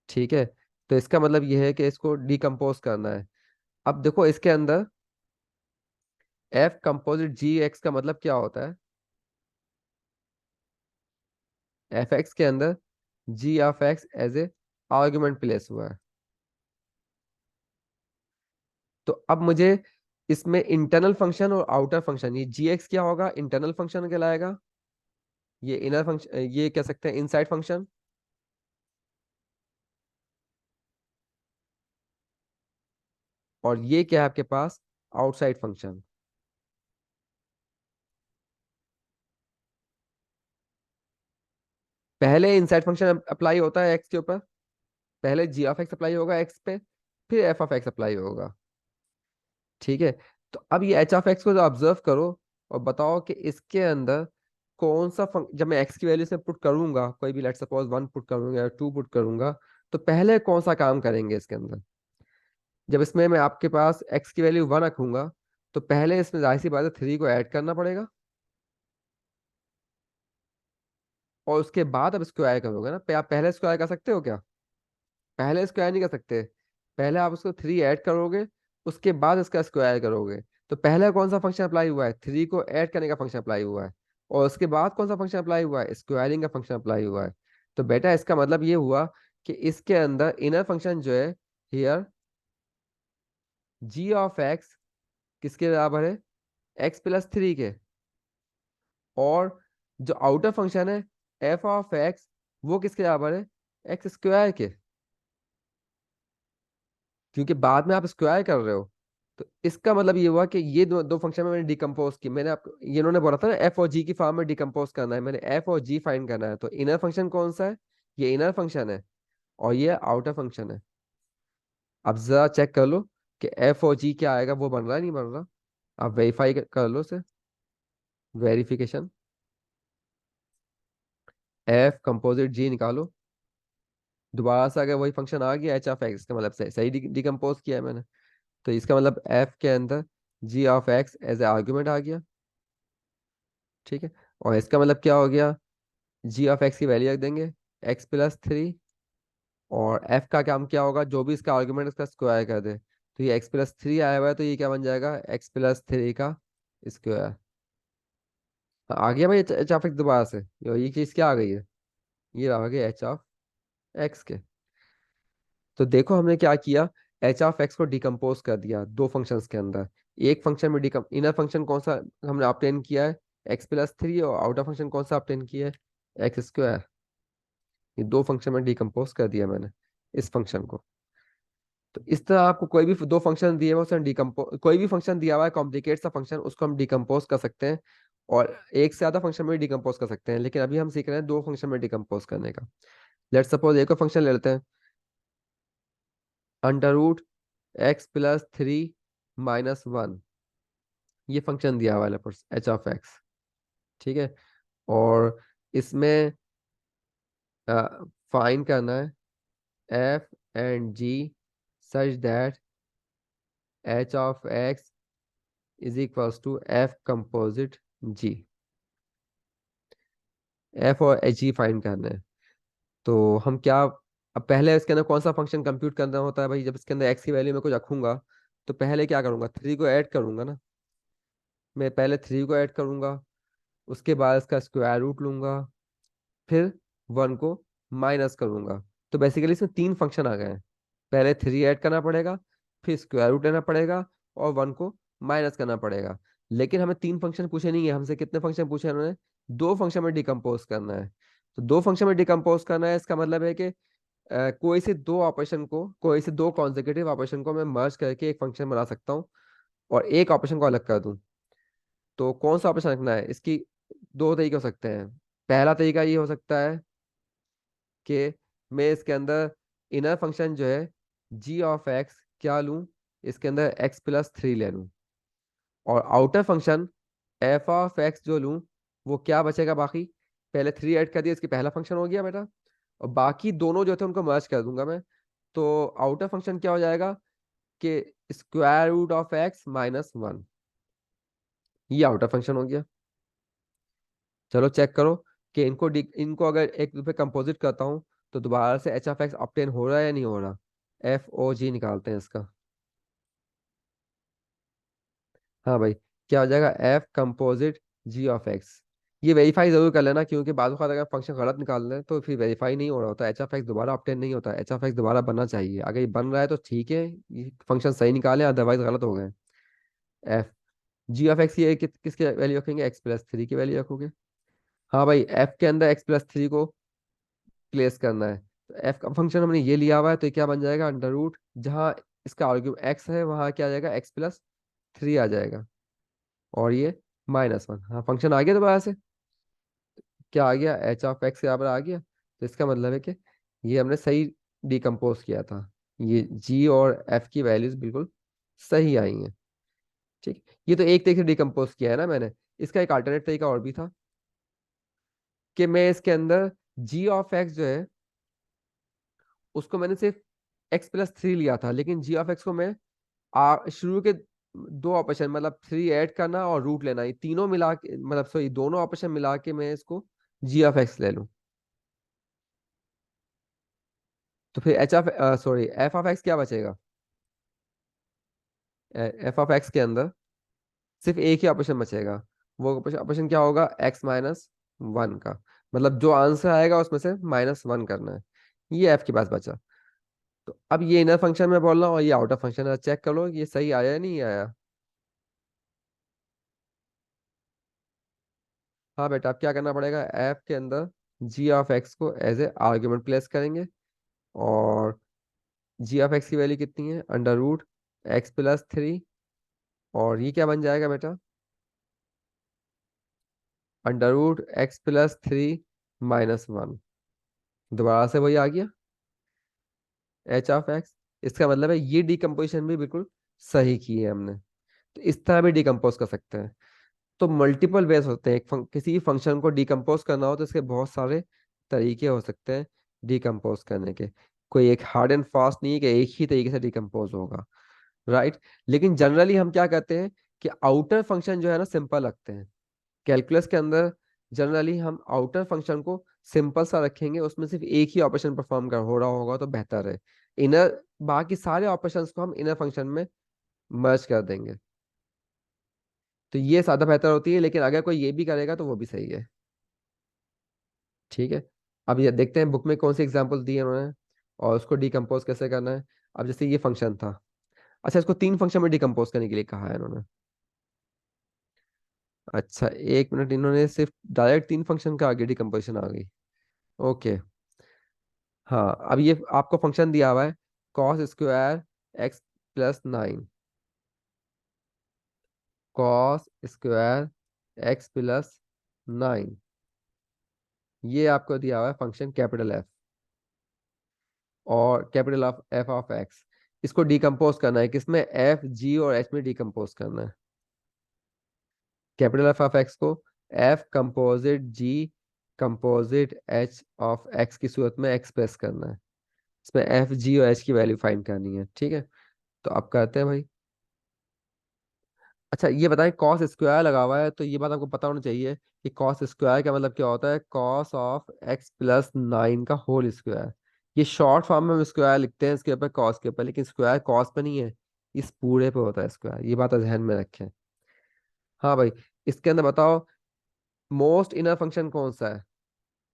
ठीक है, तो इसका मतलब ये है कि इसको डिकम्पोज करना है। अब देखो इसके अंदर एफ कंपोजिट जी एक्स का मतलब क्या होता है? एफ एक्स के अंदर G of X as a argument place हुआ है। तो अब मुझे इसमें इंटरनल फंक्शन और आउटर फंक्शन, ये जी एक्स क्या होगा, इंटरनल फंक्शन कहलाएगा, ये इनर फंक्शन, ये कह सकते हैं इनसाइड फंक्शन, और ये क्या है आपके पास, आउटसाइड फंक्शन। पहले इनसाइड फंक्शन अप्लाई होता है एक्स के ऊपर, पहले जी ऑफ एक्स अप्लाई होगा एक्स पे, फिर एफ ऑफ एक्स अप्लाई होगा। ठीक है। तो अब ये एच ऑफ एक्स को ऑब्जर्व करो और बताओ कि इसके अंदर कौन सा जब मैं एक्स की वैल्यू से पुट करूंगा, कोई भी लेट सपोज 1 पुट करूंगा या 2 पुट करूंगा, तो पहले कौन सा काम करेंगे इसके अंदर। जब इसमें मैं आपके पास एक्स की वैल्यू 1 रखूंगा, तो पहले इसमें जाहिर सी बात है 3 को ऐड करना पड़ेगा, और उसके बाद अब स्क्वायर करोगे ना, आप पहले स्क्वायर कर सकते हो क्या, पहले स्क्वायर नहीं कर सकते, पहले आप उसको 3 ऐड करोगे, उसके बाद इसका स्क्वायर करोगे। तो पहले कौन सा फंक्शन अप्लाई हुआ है, 3 को ऐड करने का फंक्शन अप्लाई हुआ है, और उसके बाद कौन सा फंक्शन अप्लाई हुआ है, स्क्वायरिंग का फंक्शन अप्लाई हुआ है। तो बेटा इसका मतलब ये हुआ कि इसके अंदर इनर फंक्शन जो है, हियर जी ऑफ एक्स किसके बराबर है, एक्स प्लस 3 के, और जो आउटर फंक्शन है एफ ऑफ एक्स, वो किसके बराबर है, एक्स स्क्वायर के, क्योंकि बाद में आप स्क्वायर कर रहे हो। तो इसका मतलब ये हुआ कि ये दो फंक्शन में मैंने डिकम्पोज की, मैंने आपको ये इन्होंने बोला था ना एफ और जी की फॉर्म में डिकम्पोज करना है, मैंने एफ और जी फाइंड करना है। तो इनर फंक्शन कौन सा है, ये इनर फंक्शन है, और ये आउटर फंक्शन है। अब जरा चेक कर लो कि एफ और जी क्या आएगा, वो बन रहा है नहीं बन रहा, आप वेरीफाई कर लो से, वेरिफिकेशन, एफ कंपोजिट जी निकालो, दोबारा से अगर वही फंक्शन आ गया एच ऑफ एक्स का मतलब सही डिकम्पोज किया है मैंने, तो इसका मतलब एफ के अंदर G of X as a argument आ गया। ठीक है। और इसका मतलब क्या हो गया, जी ऑफ एक्स की वैल्यू रख देंगे एक्स प्लस 3, और एफ का काम क्या होगा, जो भी इसका आर्ग्यूमेंट इसका स्क्वायर कर दे। तो ये x+3 आया हुआ है, तो ये क्या बन जाएगा, x+3 का स्क्वायर। आ गया भाई एच ऑफ एक्स दोबारा से, ये चीज क्या आ गई है, ये आ गई एच ऑफ एक्स के। तो देखो हमने क्या किया, एच ऑफ एक्स को डिकम्पोज कर दिया दो फंक्शंस के अंदर। एक फंक्शन में डिकम इनर फंक्शन कौन सा हमने ऑब्टेन किया है, x+3, और आउटर फंक्शन कौन सा ऑब्टेन किया है, एक्स स्क्वायर। ये दो फंक्शन में डिकम्पोज कर दिया मैंने इस फंक्शन को। तो इस तरह आपको कोई भी दो फंक्शन दिए हुए, उसे डिकम्पोज, कोई भी फंक्शन दिया हुआ है कॉम्प्लिकेट सा फंक्शन, उसको हम डिकम्पोज कर सकते हैं, और एक से ज्यादा फंक्शन में डिकम्पोज कर सकते हैं, लेकिन अभी हम सीख रहे हैं दो फंक्शन में डिकम्पोज करने का। लेट्स सपोज एक और फंक्शन ले लेते हैं, √(x+3 - 1), ये फंक्शन दिया हुआ है एच ऑफ एक्स। ठीक है। और इसमें फाइंड करना है f and g such that h of x is equals to f composite g, f और एच जी फाइंड करना है। तो हम क्या, अब पहले इसके अंदर कौन सा फंक्शन कंप्यूट करना होता है भाई, जब इसके अंदर एक्स की वैल्यू में कुछ रखूंगा, तो पहले क्या करूंगा, 3 को ऐड करूंगा ना, मैं पहले 3 को ऐड करूंगा, उसके बाद इसका स्क्वायर रूट लूंगा, फिर 1 को माइनस करूंगा। तो बेसिकली इसमें 3 फंक्शन आ गए हैं, पहले 3 ऐड करना पड़ेगा, फिर स्क्वायर रूट लेना पड़ेगा, और 1 को माइनस करना पड़ेगा। लेकिन हमें 3 फंक्शन पूछे नहीं है, हमसे कितने फंक्शन पूछे हैं उन्होंने, दो फंक्शन में डिकम्पोज करना है। तो दो फंक्शन में डिकम्पोज करना है, इसका मतलब है कि कोई से दो कॉन्सेक्यूटिव ऑपरेशन को मैं मर्ज करके एक फंक्शन बना सकता हूँ, और एक ऑपरेशन को अलग कर दूं। तो कौन सा ऑपरेशन रखना है, इसकी दो तरीके हो सकते हैं। पहला तरीका ये हो सकता है कि मैं इसके अंदर इनर फंक्शन जो है जी ऑफ एक्स क्या लूं, इसके अंदर x+3 ले लूं, और outer function F of x जो लूं, वो क्या बचेगा बाकी, पहले 3 ऐड कर दिया, इसकी पहला फंक्शन हो गया बेटा, और बाकी दोनों जो थे उनको मर्ज कर दूंगा मैं। तो आउटर फंक्शन क्या हो जाएगा कि (√x - 1), ये आउटर फंक्शन हो गया। चलो चेक करो कि इनको अगर एक पे कंपोजिट करता हूँ, तो दोबारा से एच ऑफ एक्स ऑब्टेन हो रहा है या नहीं हो रहा, एफ ओ जी निकालते हैं इसका। हाँ भाई, क्या हो जाएगा, f composite g of x, ये वेरीफाई जरूर कर लेना, क्योंकि बाद में अगर फंक्शन गलत निकाल लें तो फिर वेरीफाई नहीं हो रहा होता, एच ऑफ एक्स दोबारा ऑब्टेन नहीं होता, एच ऑफ एक्स दोबारा बनना चाहिए। अगर ये बन रहा है तो ठीक है, ये फंक्शन सही निकाले, अदरवाइज गलत हो गए। एफ जी ऑफ एक्स, ये किसके वैल्यू रखेंगे, एक्स प्लस थ्री की वैल्यू रखोगे। हाँ भाई, एफ के अंदर एक्स प्लस थ्री को प्लेस करना है, तो एफ का फंक्शन हमने ये लिया हुआ है, तो ये क्या बन जाएगा, अंडर रूट, जहाँ इसका आर्ग्यूमेंट एक्स है वहाँ क्या आ जाएगा, एक्स प्लस थ्री आ जाएगा, और ये माइनस वन। हाँ, फंक्शन आ गया दोबारा से, क्या आ गया, एच ऑफ एक्स बराबर आ गया। तो इसका मतलब है कि ये हमने सही डिकम्पोज किया था, ये जी और एफ की वैल्यूज बिल्कुल सही आई हैं। ठीक, ये तो एक तरीके से डिकम्पोज किया है ना मैंने। इसका एक अल्टरनेट तरीका और भी था, कि मैं इसके अंदर जी ऑफ एक्स जो है उसको मैंने सिर्फ एक्स प्लस थ्री लिया था, लेकिन जी ऑफ एक्स को मैं शुरू के दो ऑपरेशन, मतलब थ्री ऐड करना और रूट लेना, ये तीनों मिला के, मतलब सॉरी दोनों ऑपरेशन मिला के मैं इसको जी ऑफ एक्स ले लूं, तो फिर H of sorry F of x क्या बचेगा। एफ ऑफ एक्स के अंदर सिर्फ एक ही ऑपरेशन बचेगा, वो ऑपरेशन क्या होगा, एक्स माइनस वन का, मतलब जो आंसर आएगा उसमें से माइनस वन करना है। ये एफ के पास बचा। तो अब ये इनर फंक्शन में बोल रहा हूँ और ये आउटर फंक्शन है, चेक कर लो ये सही आया या नहीं आया। हाँ बेटा, अब क्या करना पड़ेगा, एफ के अंदर जी ऑफ एक्स को एज ए आर्ग्यूमेंट प्लेस करेंगे, और जी ऑफ एक्स की वैल्यू कितनी है, under root x plus three, और ये क्या बन जाएगा बेटा, under root x plus three minus one. दोबारा से वही आ गया, एच ऑफ एक्स। इसका मतलब है ये डिकम्पोजिशन भी बिल्कुल सही की है हमने। तो इस तरह भी डिकम्पोज कर सकते हैं। तो मल्टीपल वेज होते हैं, किसी फंक्शन को डिकम्पोज करना हो तो इसके बहुत सारे तरीके हो सकते हैं डिकम्पोज करने के। कोई एक हार्ड एंड फास्ट नहीं है कि एक ही तरीके से डिकम्पोज होगा, राइट। लेकिन जनरली हम क्या करते हैं कि आउटर फंक्शन जो है ना सिंपल रखते हैं। कैलकुलस के अंदर जनरली हम आउटर फंक्शन को सिंपल सा रखेंगे, उसमें सिर्फ एक ही ऑपरेशन परफॉर्म कर हो रहा होगा तो बेहतर है। इनर, बाकी सारे ऑपरेशंस को हम इनर फंक्शन में मर्ज कर देंगे, तो ये ज्यादा बेहतर होती है। लेकिन अगर कोई ये भी करेगा तो वो भी सही है। ठीक है, अब ये देखते हैं बुक में कौन सी एग्जांपल दी है उन्होंने, और उसको डिकम्पोज कैसे करना है। अब जैसे ये फंक्शन था, अच्छा इसको तीन फंक्शन में डिकम्पोज करने के लिए कहा है इन्होंने। अच्छा एक मिनट, इन्होंने सिर्फ डायरेक्ट तीन फंक्शन का आगे डिकम्पोजिशन आ गई। ओके, हाँ अब ये आपको फंक्शन दिया हुआ है, cos square x plus nine, cos square x plus nine, ये आपको दिया हुआ है फंक्शन कैपिटल एफ, और capital of F of x. इसको डिकम्पोज करना है किसमें, एफ जी और एच में डिकम्पोज करना है। कैपिटल एफ ऑफ एक्स को F composite G composite H of x की सूरत में एक्सप्रेस करना है। इसमें एफ जी और एच की वैल्यू फाइंड करनी है, ठीक है। तो आप करते हैं भाई। अच्छा ये बताएं, कॉस स्क्वायर लगा हुआ है तो ये बात आपको पता होना चाहिए कि कॉस स्क्वायर का मतलब क्या होता है, cos of x plus nine का होल स्क्वायर। ये शॉर्ट फॉर्म में हम स्क्वायर लिखते हैं इसके ऊपर, कॉस के ऊपर, लेकिन स्क्वायर कॉस पे नहीं है, इस पूरे पे होता है स्क्वायर, ये बात ध्यान में रखें। हाँ भाई, इसके अंदर बताओ मोस्ट इनर फंक्शन कौन सा है,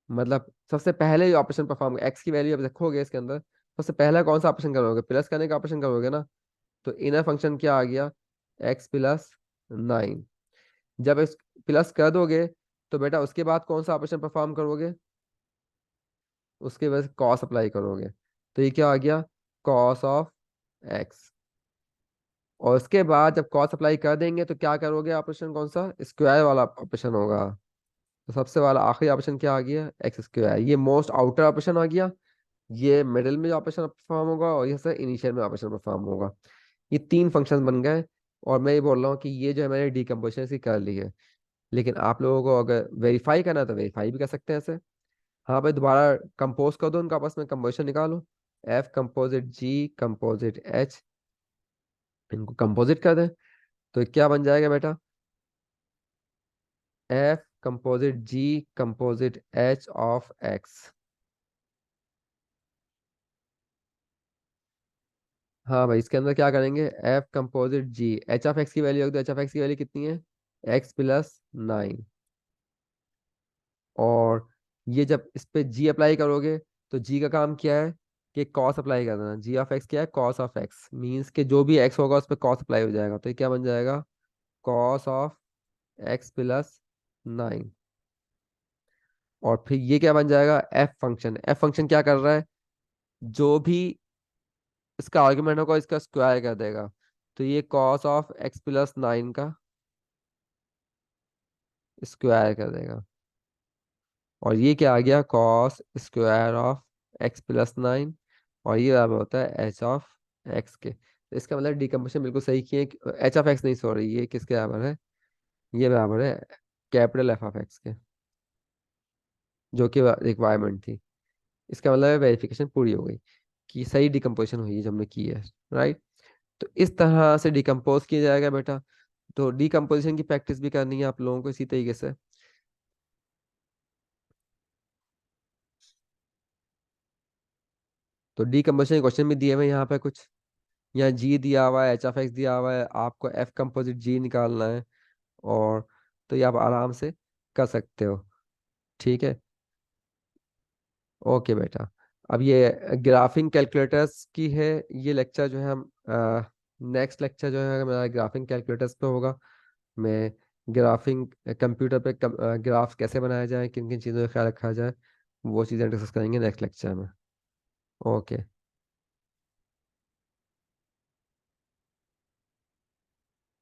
मतलब सबसे पहले ऑपरेशन परफॉर्म, एक्स की वैल्यू अब रखोगे इसके अंदर, सबसे पहला कौन सा ऑपरेशन करोगे, प्लस करने का ऑपरेशन करोगे ना। तो इनर फंक्शन क्या आ गया, एक्स प्लस नाइन। जब इस प्लस कर दोगे तो बेटा उसके बाद कौन सा ऑपरेशन परफॉर्म करोगे, उसके बाद कॉस अप्लाई करोगे, तो ये क्या आ गया, कॉस ऑफ एक्स। और उसके बाद जब कॉस अप्लाई कर देंगे तो क्या करोगे, ऑपरेशन कौन सा, स्क्वायर वाला ऑपरेशन होगा। तो सबसे वाला आखिरी ऑपरेशन क्या आ गया, एक्स स्क्वायर, ये मोस्ट आउटर ऑपरेशन आ गया। ये मिडिल में ऑपरेशन परफॉर्म होगा, और ये सर इनिशियल में ऑपरेशन परफॉर्म होगा। ये तीन फंक्शन बन गए। और मैं ये बोल रहा हूँ कि ये जो है मैंने डिकम्पोजिशन इसकी कर ली है, लेकिन आप लोगों को अगर वेरीफाई करना है तो वेरीफाई भी कर सकते हैं ऐसे। हाँ भाई, दोबारा कंपोज कर दो उनका आपस में, कंपोजिशन निकालो, F composite G composite H, इनको कंपोजिट कर दें तो क्या बन जाएगा बेटा, F composite G composite H of x. हाँ भाई, इसके अंदर क्या करेंगे, F composite G, H of x की वैल्यू, एच ऑफ एक्स की वैल्यू कितनी है, एक्स प्लस नाइन, और ये जब इस पे जी अप्लाई करोगे तो जी का काम क्या है कि कॉस अप्लाई करना। जी ऑफ एक्स क्या है, कॉस ऑफ एक्स, मीन्स कि जो भी एक्स होगा उस पर कॉस अप्लाई हो जाएगा, तो ये क्या बन जाएगा, कॉस ऑफ एक्स प्लस 9। और फिर ये क्या बन जाएगा, एफ फंक्शन। एफ फंक्शन क्या कर रहा है, जो भी इसका आर्ग्यूमेंट होगा इसका स्क्वायर कर देगा, तो ये कॉस ऑफ एक्स प्लस 9 का स्क्वायर कर देगा। और ये क्या आ गया, cos square of x plus 9। और ये बराबर होता है एच ऑफ एक्स के। तो इसका मतलब डिकम्पोजिशन बिल्कुल सही किए, एच ऑफ एक्स नहीं, सॉरी, ये किसके बराबर है, ये बराबर है कैपिटल एफ ऑफ एक्स के, जो कि रिक्वायरमेंट थी। इसका मतलब वेरिफिकेशन पूरी हो गई कि सही डिकम्पोजिशन हुई है जो हमने की है, राइट। तो इस तरह से डिकम्पोज किया जाएगा बेटा। तो डिकम्पोजिशन की प्रैक्टिस भी करनी है आप लोगों को इसी तरीके से। तो डिकम्पोजिशन क्वेश्चन भी दिए हुए हैं यहाँ पे कुछ। यहाँ जी दिया हुआ है, एच ऑफ एक्स दिया हुआ है, आपको एफ कंपोजिट जी निकालना है। और तो ये आप आराम से कर सकते हो, ठीक है। ओके बेटा। अब ये ग्राफिंग कैलकुलेटर्स की है, ये लेक्चर जो है हम नेक्स्ट लेक्चर जो है मेरा ग्राफिंग कैलकुलेटर्स पे होगा। मैं ग्राफिंग कंप्यूटर पे ग्राफ्स कैसे बनाया जाए, किन किन चीज़ों का ख्याल रखा जाए, वो चीज़ें डिस्कस करेंगे नेक्स्ट लेक्चर में। ओके।